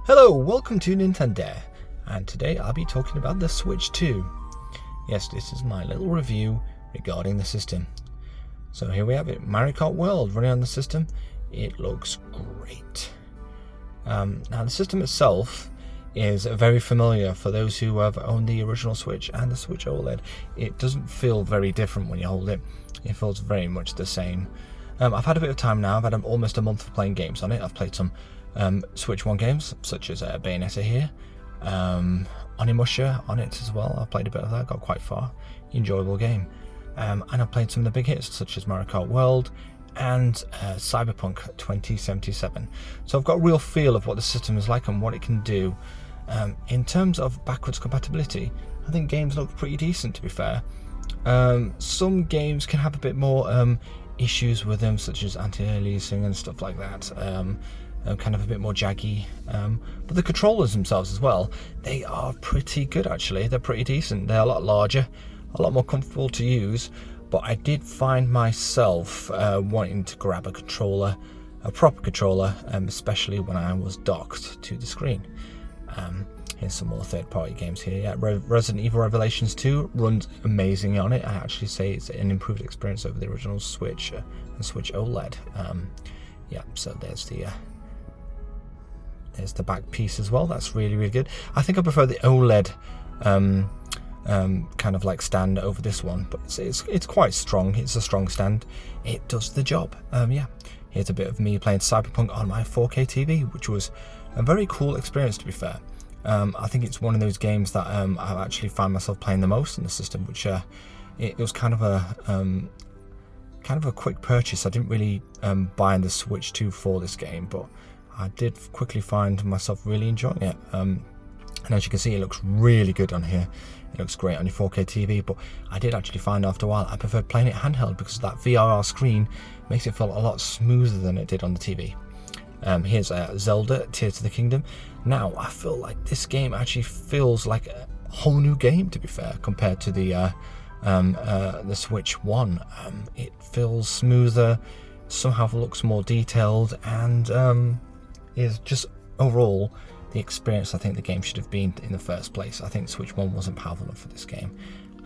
Hello, welcome to Nintendo, and today I'll be talking about the Switch 2. Yes, this is my little review regarding the system. So here we have it, Mario Kart World running on the system. It looks great. Now the system itself is very familiar for those who have owned the original Switch and the Switch OLED. It doesn't feel very different when you hold it. It feels very much the same. I've had a bit of time now. I've had almost a month of playing games on it. I've played some Switch 1 games, such as Bayonetta here, Onimusha on it as well. I've played a bit of that, got quite far. Enjoyable game. And I've played some of the big hits, such as Mario Kart World and CyberPunk 2077. So I've got a real feel of what the system is like and what it can do. In terms of backwards compatibility, I think games look pretty decent, to be fair. Some games can have a bit more issues with them, such as anti-aliasing and stuff like that. Kind of a bit more jaggy, but the controllers themselves as well, they are pretty good actually. They're pretty decent. They're a lot larger, a lot more comfortable to use, but I did find myself wanting to grab a controller, a proper controller, especially when I was docked to the screen. Here's some more third-party games here. Yeah, Resident Evil Revelations 2 runs amazing on it. I actually say it's an improved experience over the original Switch and Switch OLED. Yeah, so there's the back piece as well. That's really good. I think I prefer the OLED kind of like stand over this one, but it's quite strong. It's a strong stand. It does the job. Yeah, here's a bit of me playing Cyberpunk on my 4K TV, which was a very cool experience, to be fair. I think it's one of those games that I've actually found myself playing the most in the system, which it was kind of a quick purchase. I didn't really buy the Switch 2 for this game, but I did quickly find myself really enjoying it. And as you can see, it looks really good on here. It looks great on your 4K TV, but I did actually find after a while I preferred playing it handheld because that VRR screen makes it feel a lot smoother than it did on the TV. Here's Zelda Tears of the Kingdom. Now I feel like this game actually feels like a whole new game, to be fair, compared to the Switch 1. It feels smoother, somehow looks more detailed, and is just overall the experience I think the game should have been in the first place. I think Switch 1 wasn't powerful enough for this game,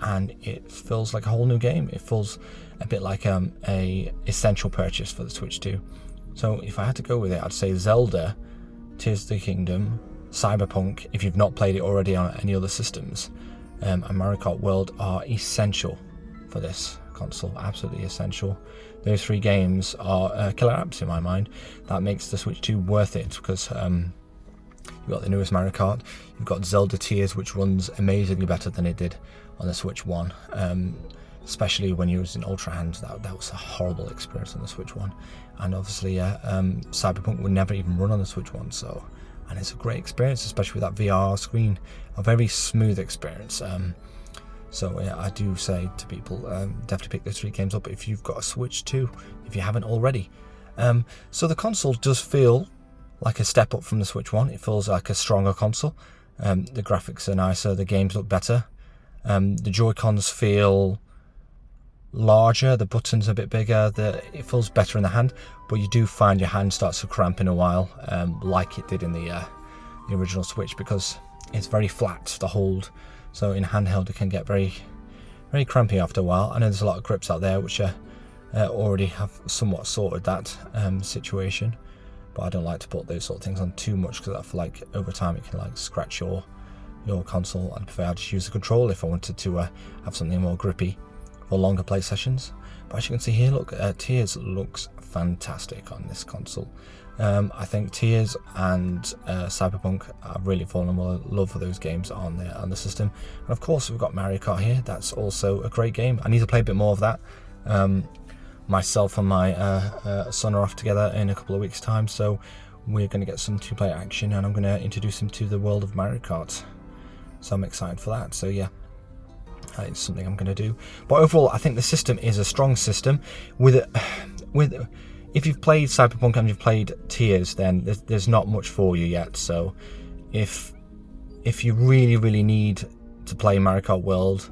and it feels like a whole new game. It feels a bit like a essential purchase for the Switch 2. So if I had to go with it, I'd say Zelda Tears of the Kingdom, Cyberpunk, if you've not played it already on any other systems, and Mario Kart World are essential for this console. Absolutely essential. Those three games are killer apps in my mind. That makes the Switch 2 worth it, because you've got the newest Mario Kart, you've got Zelda Tears, which runs amazingly better than it did on the Switch 1, especially when you're using Ultra Hand. That was a horrible experience on the Switch 1, and obviously Cyberpunk would never even run on the Switch 1, so, and it's a great experience, especially with that VR screen, a very smooth experience. So yeah, I do say to people, definitely pick those three games up if you've got a Switch 2, if you haven't already. So the console does feel like a step up from the Switch 1. It feels like a stronger console. The graphics are nicer, the games look better. The Joy-Cons feel larger, the buttons are a bit bigger, it feels better in the hand, but you do find your hand starts to cramp in a while, like it did in the original Switch, because it's very flat to hold. So in handheld it can get very crampy after a while. I know there's a lot of grips out there which already have somewhat sorted that situation, but I don't like to put those sort of things on too much, because I feel like over time it can like scratch your console. I'd prefer I just use the control if I wanted to have something more grippy for longer play sessions. But as you can see here, look, Tears looks fantastic on this console. I think Tears and Cyberpunk, I've really fallen in love for those games on the system. And of course we've got Mario Kart here. That's also a great game. I need to play a bit more of that. Myself and my son are off together in a couple of weeks time, so we're going to get some two-player action, and I'm going to introduce him to the world of Mario Kart. So I'm excited for that. So yeah, it's something I'm going to do. But overall, I think the system is a strong system. If you've played Cyberpunk and you've played Tears, then there's not much for you yet. So if you really need to play Mario Kart World,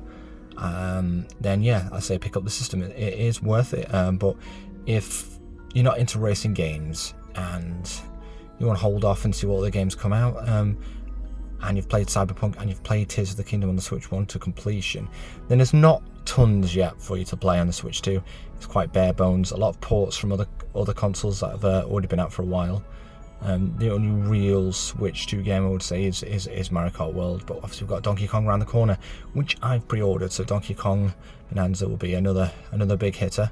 then yeah, I say pick up the system. It is worth it. But if you're not into racing games and you want to hold off and see what other games come out, and you've played Cyberpunk and you've played Tears of the Kingdom on the Switch 1 to completion, then there's not tons yet for you to play on the Switch 2. It's quite bare bones. A lot of ports from other consoles that have already been out for a while. The only real Switch 2 game I would say is Mario Kart World, but obviously we've got Donkey Kong around the corner, which I've pre-ordered, so Donkey Kong Bananza will be another big hitter,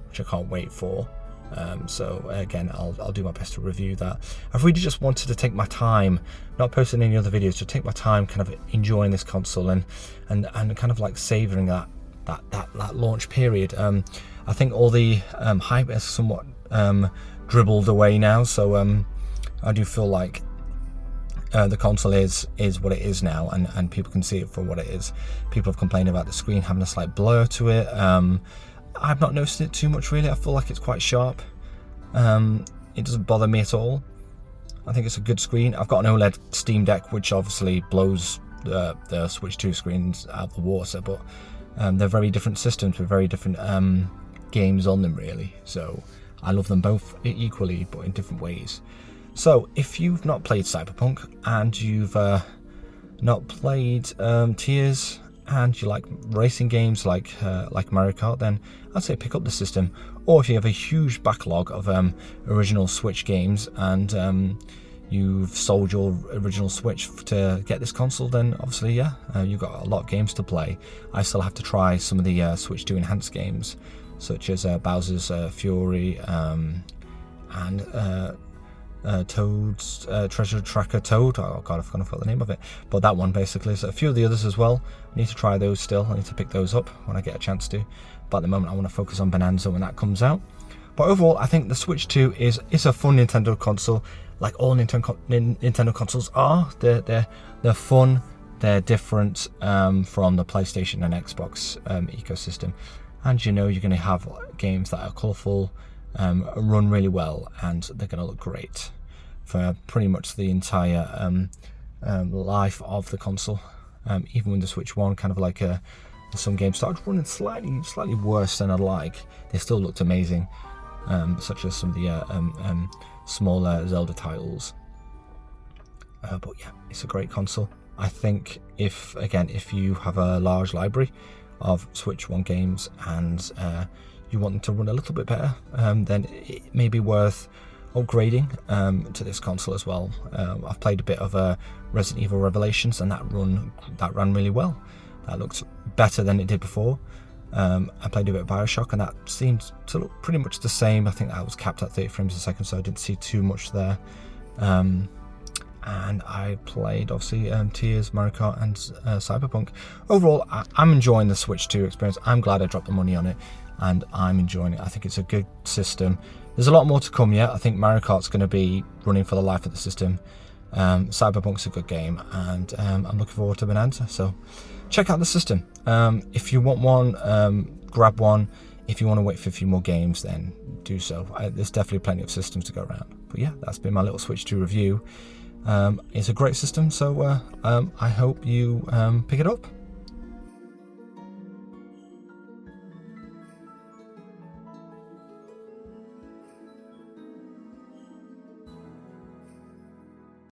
which I can't wait for. So again, I'll do my best to review that. I've really just wanted to take my time, not posting any other videos, to take my time kind of enjoying this console and kind of like savouring that launch period. I think all the hype is somewhat dribbled away now, so I do feel like the console is what it is now, and people can see it for what it is. People have complained about the screen having a slight blur to it. I've not noticed it too much really. I feel like it's quite sharp. It doesn't bother me at all. I think it's a good screen. I've got an OLED Steam Deck, which obviously blows the Switch 2 screens out of the water, but they're very different systems with very different games on them really. So I love them both equally, but in different ways. So if you've not played Cyberpunk and you've not played Tears, and you like racing games like Mario Kart, then I'd say pick up the system. Or if you have a huge backlog of original Switch games and you've sold your original Switch to get this console, then obviously you've got a lot of games to play. I still have to try some of the Switch 2 enhanced games, such as Bowser's Fury and Toad's Treasure Tracker Toad. Oh god, I've forgotten the name of it, but that one basically. So a few of the others as well. I need to try those still. I need to pick those up when I get a chance to, but at the moment I want to focus on Bananza when that comes out. But overall, I think the Switch 2 is a fun Nintendo console, like all Nintendo consoles are. They're fun, they're different from the PlayStation and Xbox ecosystem, and you know you're going to have games that are colourful, run really well, and they're going to look great for pretty much the entire life of the console. Even when the Switch 1 kind of like some games started running slightly worse than I'd like, they still looked amazing, such as some of the smaller Zelda titles. But yeah, it's a great console. I think if you have a large library of Switch 1 games and you want them to run a little bit better, then it may be worth upgrading to this console as well. I've played a bit of Resident Evil Revelations, and that ran really well. That looked better than it did before. I played a bit of Bioshock, and that seemed to look pretty much the same. I think that was capped at 30 frames a second, so I didn't see too much there. And I played obviously Tears, Mario Kart, and Cyberpunk. Overall, I'm enjoying the Switch 2 experience. I'm glad I dropped the money on it, and I'm enjoying it. I think it's a good system. There's a lot more to come yet. I think Mario Kart's going to be running for the life of the system. Cyberpunk's a good game, and I'm looking forward to Bananza. So check out the system. If you want one, grab one. If you want to wait for a few more games, then do so. There's definitely plenty of systems to go around. But yeah, that's been my little Switch 2 review. It's a great system, so I hope you pick it up.